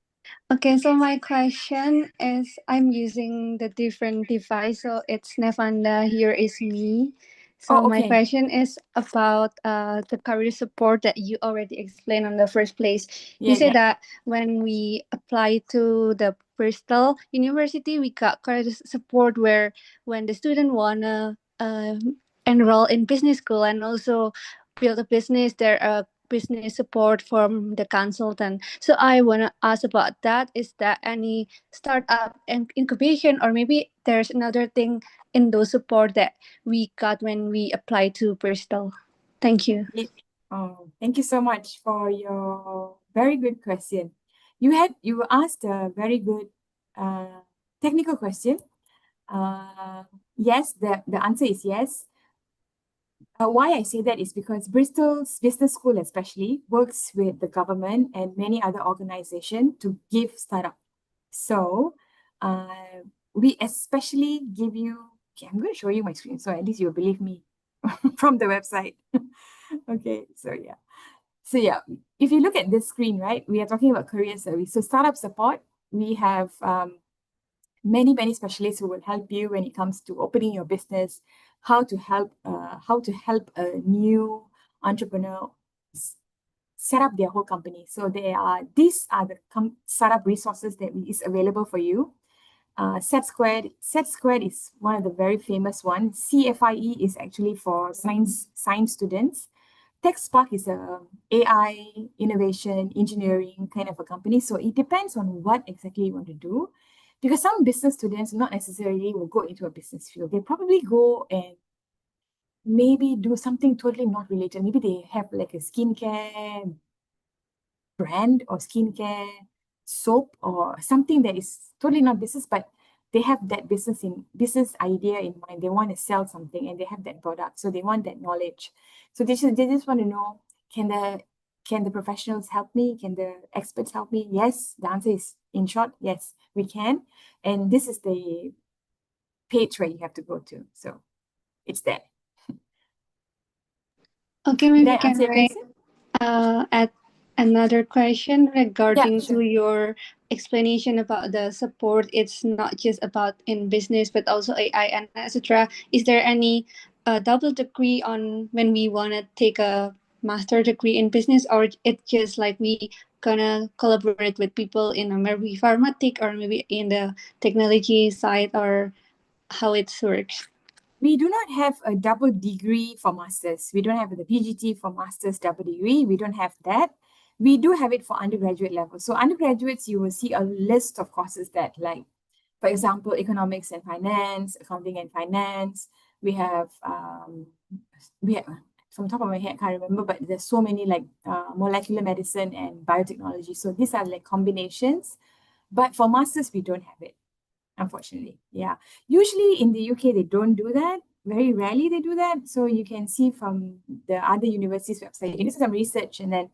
Okay, so my question is I'm using the different device, so it's Nevanda, here is me. So Oh, my okay. question is about the career support that you already explained on the first place. Yeah, You said yeah. that when we apply to the Bristol University, we got career support where when the student wanna enroll in business school and also build a business, there are business support from the consultant. So I want to ask about that. Is there any startup and incubation, or maybe there's another thing in those support that we got when we applied to Bristol? Thank you. Oh, thank you so much for your very good question. You asked a very good technical question. Yes, the answer is yes. Why I say that is because Bristol's business school especially works with the government and many other organizations to give startup. So we especially give you, okay, I'm going to show you my screen so at least you'll believe me from the website. Okay, so yeah. So yeah, if you look at this screen, right, we are talking about career service. So startup support, we have many specialists who will help you when it comes to opening your business, how to help a new entrepreneur set up their whole company. So these are the startup resources that is available for you. Set Squared is one of the very famous ones. CFIE is actually for science students. TechSpark is a AI innovation engineering kind of a company. So it depends on what exactly you want to do. Because some business students not necessarily will go into a business field. They probably go and maybe do something totally not related. Maybe they have like a skincare brand or skincare soap or something that is totally not business, but they have that business idea in mind. They want to sell something and they have that product. So they want that knowledge. So they just want to know, can the professionals help me? Can the experts help me? Yes, the answer is in short, yes, we can. And this is the page where you have to go to. So it's there. Okay, Did maybe I can answer your I question? add another question Yeah, regarding to sure. your explanation about the support? It's not just about in business, but also AI and etc. Is there any double degree on when we want to take a master degree in business, or it just like we gonna collaborate with people in a maybe pharmatic or maybe in the technology side, or how it works? We do not have a double degree for masters. We don't have the PGT for masters double degree. We don't have that. We do have it for undergraduate level. So undergraduates, you will see a list of courses that like, for example, economics and finance, accounting and finance. We have from top of my head, I can't remember, but there's so many like molecular medicine and biotechnology. So these are like combinations. But for masters, we don't have it. unfortunately. Yeah. Usually in the UK, they don't do that. Very rarely they do that. So you can see from the other universities' website, you can do some research and then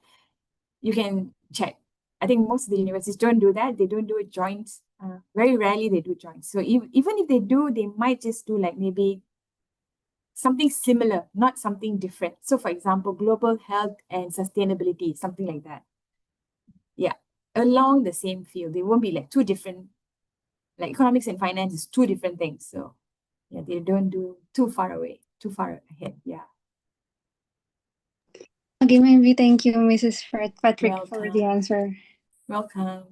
you can check. I think most of the universities don't do that. They don't do it joints. Very rarely they do joints. So even if they do, they might just do like maybe something similar, not something different. So for example, global health and sustainability, something like that. Yeah, along the same field. They won't be like two different, like economics and finance is two different things. So yeah, they don't do too far away, too far ahead. Yeah. Okay, maybe thank you, Mrs. Patrick, for the Welcome. answer. Welcome.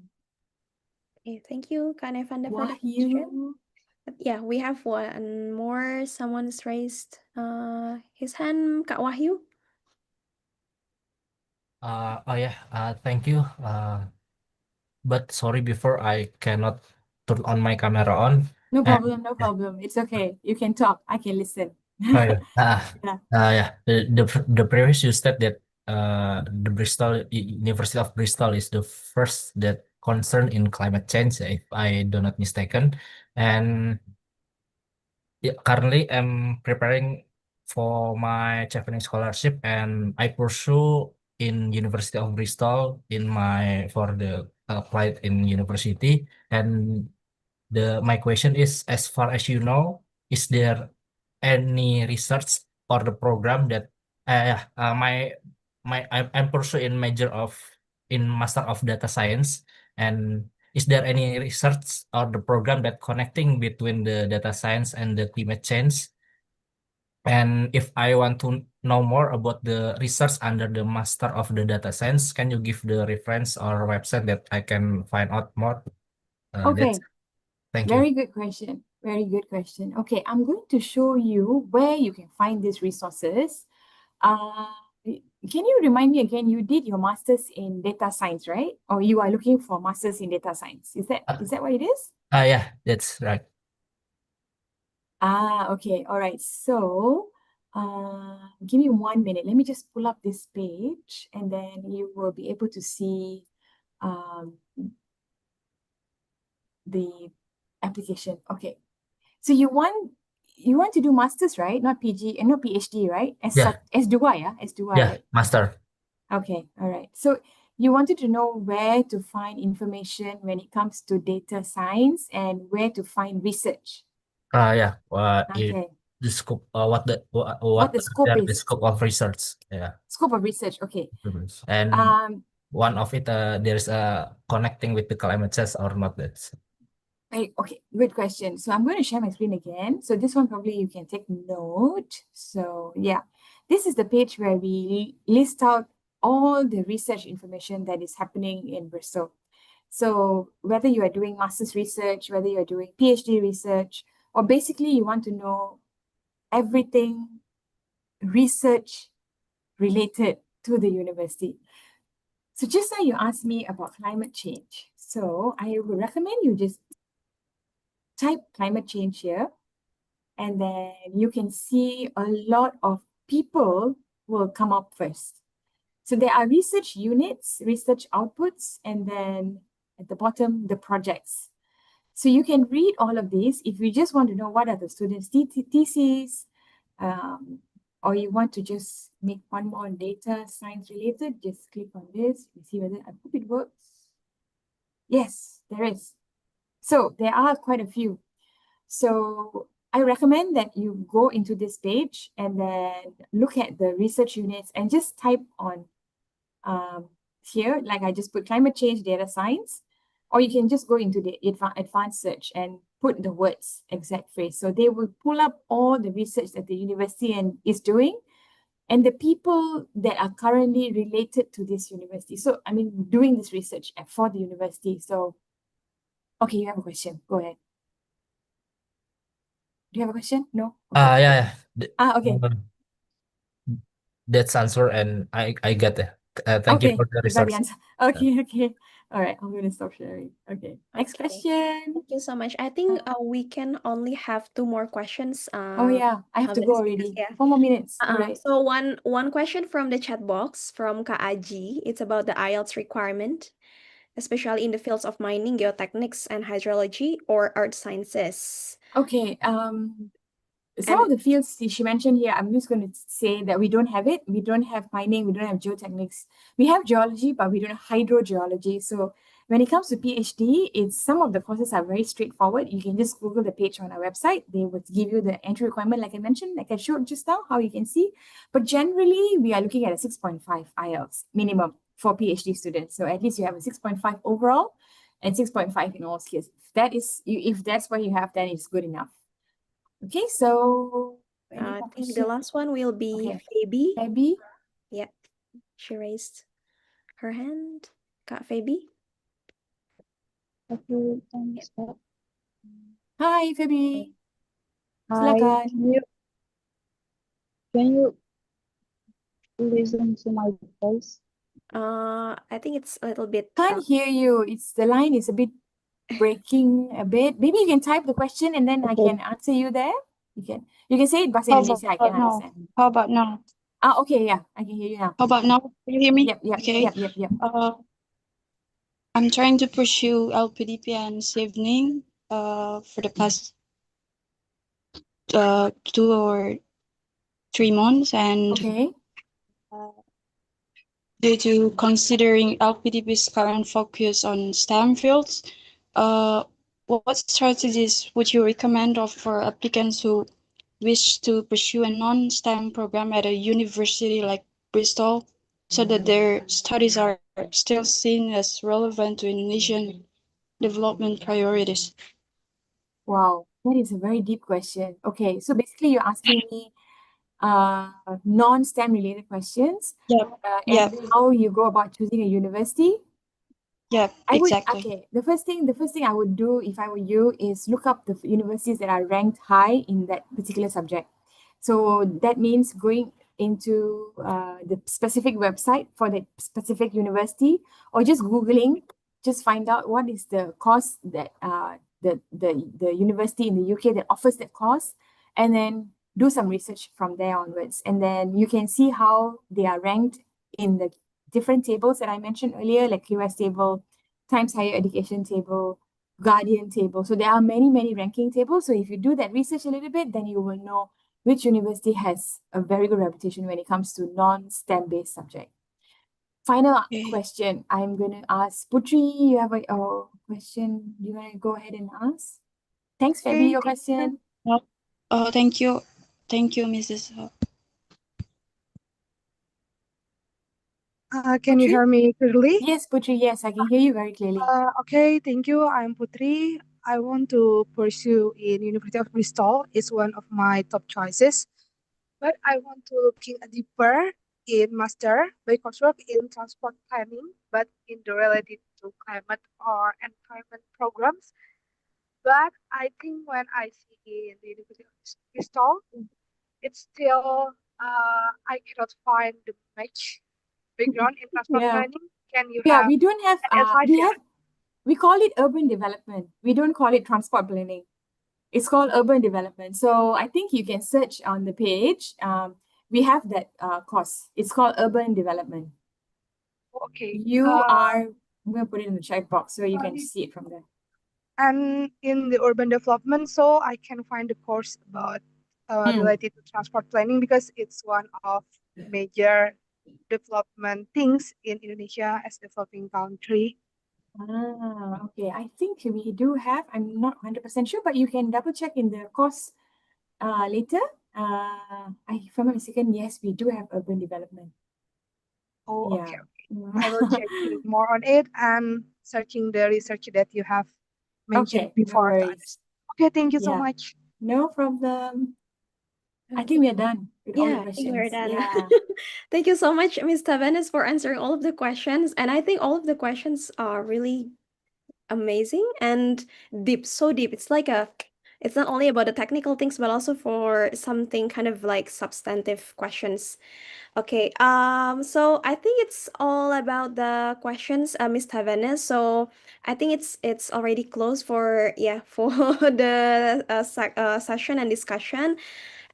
Okay, thank you, Kak Nevanda, for the question. Wahyu. Yeah, we have one more. Someone's raised his hand. Kak Wahyu. Oh yeah, thank you. But sorry, before I cannot turn on my camera on. No And problem, no problem. It's okay. You can talk. I can listen. oh yeah, Yeah. yeah. The previous you said that the University of Bristol is the first that concerned in climate change, if I do not mistaken. And yeah, currently I'm preparing for my Japanese scholarship, and I pursue in University of Bristol in my for the applied in university. And my question is, as far as you know, is there any research or the program that I'm pursuing major of in Master of Data Science, and is there any research or the program that connecting between the data science and the climate change? And if I want to know more about the research under the Master of the Data Science, can you give the reference or website that I can find out more? Okay. Thank you. Very good question. Very good question. Okay, I'm going to show you where you can find these resources. Can you remind me again, you did your master's in data science, right? Or you are looking for master's in data science. Is that what it is? Yeah, that's right. Okay. All right. So, give me 1 minute. Let me just pull up this page and then you will be able to see the application. Okay. So you want to do masters, right? Not PG and not PhD, right? Yeah. S2, yeah? S2, Yeah, right? master. Okay. All right. So you wanted to know where to find information when it comes to data science and where to find research. Yeah. Okay. The scope. What What the scope the is. scope of research? Yeah. Scope of research. Okay. And one of it, there's connecting with the climate change or not? That's Right, okay, good question. So I'm going to share my screen again. So this one probably you can take note. So yeah, this is the page where we list out all the research information that is happening in Bristol. So whether you are doing master's research, whether you're doing PhD research, or basically you want to know everything research related to the university. So just now you asked me about climate change. So I would recommend you just type climate change here, and then you can see a lot of people will come up first. So there are research units, research outputs, and then at the bottom, the projects. So you can read all of these if you just want to know what are the students' theses, or you want to just make one more data science related, just click on this. You see whether I hope it works. Yes, there is. So there are quite a few. So I recommend that you go into this page and then look at the research units and just type on here, like I just put climate change data science, or you can just go into the advanced search and put the words exact phrase. So they will pull up all the research that the university is doing and the people that are currently related to this university. So, I mean, doing this research for the university. So, okay, you have a question. Go ahead. Do you have a question? No? Okay. yeah. Okay. That's answer, and I get it. Thank you Okay, for the you got the research. answer. Okay, okay. All right, I'm gonna stop sharing. Okay, next Okay. question. Thank you so much. I think we can only have 2 more questions. Oh yeah, I have to go already. Yeah. 4 more minutes. All right. So one question from the chat box from Kak Aji. It's about the IELTS requirement. especially in the fields of mining, geotechnics, and hydrology or earth sciences. Okay. Some And of the fields she mentioned here, I'm just going to say that we don't have it. We don't have mining, we don't have geotechnics. We have geology, but we don't have hydrogeology. So when it comes to PhD, some of the courses are very straightforward. You can just Google the page on our website. They would give you the entry requirement, like I mentioned, like I showed just now, how you can see. But generally, we are looking at a 6.5 IELTS minimum for PhD students. So at least you have a 6.5 overall and 6.5 in all skills. If that's what you have, then it's good enough. Okay, so any I more think the questions? last one will be Okay. Phoebe. Abby? Yeah, she raised her hand. Kak Phoebe. Okay, thanks. Hi, Phoebe. Hi, Silakan. can you listen to my voice? I think it's a little bit Can't hear you. The line is a bit breaking a bit. Maybe you can type the question and then I Okay. can answer you there. You can say it Bahasa How Indonesia, I about can now? understand. How about now? Okay, yeah, I can hear you now. How about now? Can you hear me? Yep, yep, Okay. yep. I'm trying to pursue LPDP and evening for the past 2 or 3 months, and Okay. due to considering LPDP's current focus on STEM fields, what strategies would you recommend for applicants who wish to pursue a non-STEM program at a university like Bristol, so that their studies are still seen as relevant to Indonesian development priorities? Wow, that is a very deep question. Okay, so basically you're asking me non-STEM related questions Yep. and Yep. how you go about choosing a university. Yep. Exactly. The first thing I would do if I were you is look up the universities that are ranked high in that particular subject. So that means going into the specific website for the specific university or just Googling, just find out what is the course that the university in the UK that offers that course, and then do some research from there onwards. And then you can see how they are ranked in the different tables that I mentioned earlier, like QS table, Times Higher Education table, Guardian table. So there are many, many ranking tables. So if you do that research a little bit, then you will know which university has a very good reputation when it comes to non-STEM based subject. Final question. I'm going to ask Putri, you have a question. You want to go ahead and ask? Thanks, Fabi, your question. Thank you. Thank you, Mrs. Can you Putri? hear me clearly? Yes, Putri, yes, I can hear you very clearly. Okay, thank you. I'm Putri. I want to pursue in University of Bristol. It's one of my top choices. But I want to look deeper in master by coursework in transport planning, but in the related to climate or environment programs. But I think when I see in the University of Bristol, it's still I cannot find the match background in transport Yeah. planning. Can you Yeah, have we don't have an advice? we call it urban development. We don't call it transport planning. It's called urban development. So I think you can search on the page. We have that course. It's called urban development. Okay. I'm going to put it in the chat box so you can see it from there. And in the urban development, so I can find a course about related to transport planning because it's one of major development things in Indonesia as a developing country. Okay. I think we do have, I'm not 100% sure, but you can double check in the course later. If I'm not mistaken, yes, we do have urban development. Oh, Yeah. okay. I will check more on it and searching the research that you have mentioned Okay, no before. worries. Okay, thank you so Yeah. much. No problem. I think we are done with all the Yeah, I think we're questions. done. Yeah. Thank you so much, Ms. Tavenes, for answering all of the questions. And I think all of the questions are really amazing and deep, so deep. It's not only about the technical things, but also for something kind of like substantive questions. Okay, so I think it's all about the questions, Ms. Tavenes. So I think it's already closed for for the session and discussion.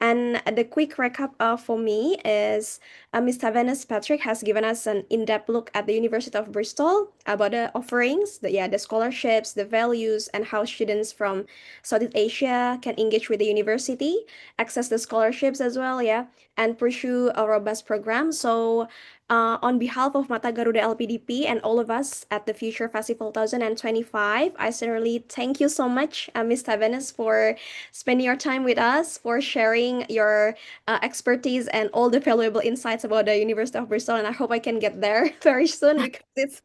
And the quick recap for me is Mr. Venice Patrick has given us an in-depth look at the University of Bristol about the offerings, the scholarships, the values, and how students from Southeast Asia can engage with the university, access the scholarships as well, yeah, and pursue a robust program. So on behalf of Mata Garuda LPDP and all of us at the Future Festival 2025, I sincerely thank you so much, Ms. Tavenes, for spending your time with us, for sharing your expertise and all the valuable insights about the University of Bristol. And I hope I can get there very soon because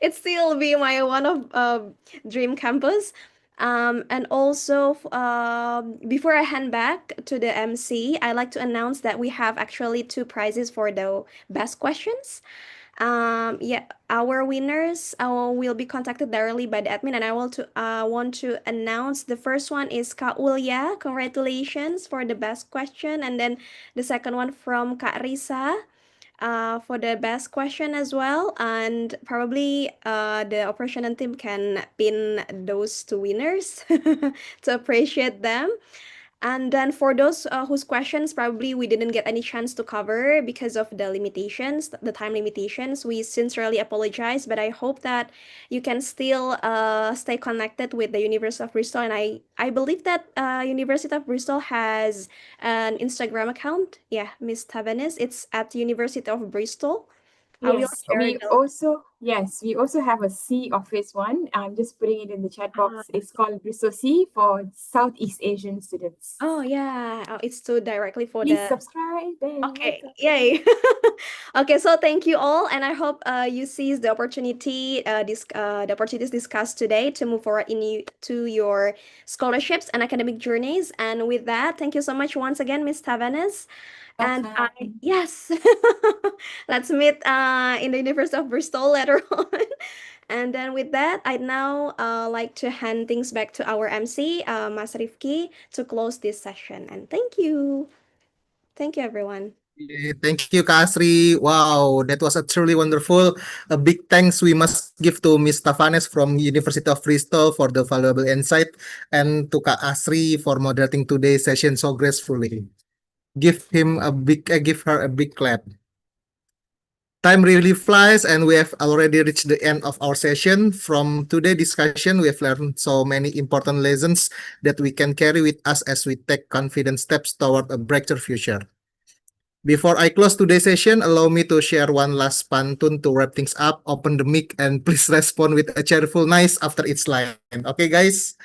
it's still be my one of dream campus. And also, before I hand back to the MC, I'd like to announce that we have actually two prizes for the best questions. Yeah, our winners will be contacted directly by the admin, and I want to announce the first one is Kak Ulya. Congratulations for the best question, and then the second one from Kak Risa for the best question as well. And probably the operational team can pin those two winners to appreciate them. And then for those whose questions probably we didn't get any chance to cover because of the limitations, the time limitations, we sincerely apologize. But I hope that you can still stay connected with the University of Bristol. And I believe that University of Bristol has an Instagram account. Yeah, Miss Tavenis. It's at University of Bristol. I will Yes, share we the also we also have a C office one. I'm just putting it in the chat box. It's called Bristol C for Southeast Asian students. oh yeah, it's too directly for Please the subscribe and okay, welcome. yay. Okay, so thank you all, and I hope you seize the opportunity, the opportunities discussed today to move forward to your scholarships and academic journeys. And with that, thank you so much once again, Miss Tavenes. And Welcome. yes, let's meet in the University of Bristol later on. And then with that, I'd now like to hand things back to our MC, Mas Rifki, to close this session. And thank you. Thank you, everyone. Thank you, Kasri. Wow, that was a truly wonderful. A big thanks we must give to Miss Tavanes from University of Bristol for the valuable insight, and to Kak Asri for moderating today's session so gracefully. Give her a big clap. Time really flies, and we have already reached the end of our session. From today's discussion, we have learned so many important lessons that we can carry with us as we take confident steps toward a brighter future. Before I close today's session, allow me to share one last pantun to wrap things up. Open the mic and please respond with a cheerful nice after each line. Okay, guys?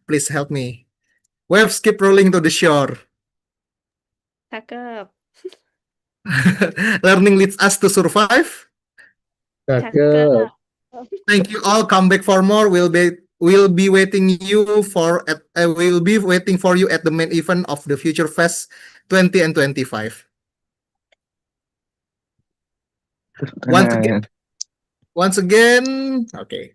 Please help me. Waves keep rolling to the shore. Cakep. Learning leads us to survive. Cakep. Thank you all. Come back for more. We'll be waiting for you at the main event of the Future Fest 20 and 25. Once again, okay.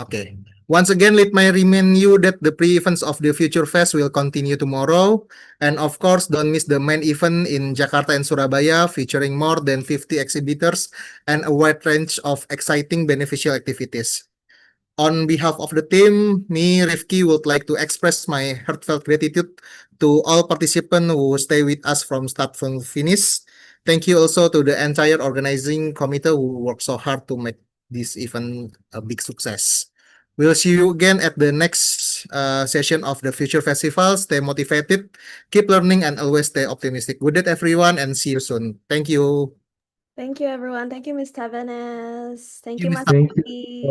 Okay. Once again, let me remind you that the pre-events of the Future Fest will continue tomorrow. And of course, don't miss the main event in Jakarta and Surabaya, featuring more than 50 exhibitors and a wide range of exciting beneficial activities. On behalf of the team, me, Rifki, would like to express my heartfelt gratitude to all participants who stay with us from start to finish. Thank you also to the entire organizing committee who worked so hard to make this event a big success. We'll see you again at the next session of the Future Festival. Stay motivated, keep learning, and always stay optimistic. Good day, everyone, and see you soon. Thank you. Thank you, everyone. Thank you, Miss Tavenes. Thank You, you, Miss Mas Thank Rifki.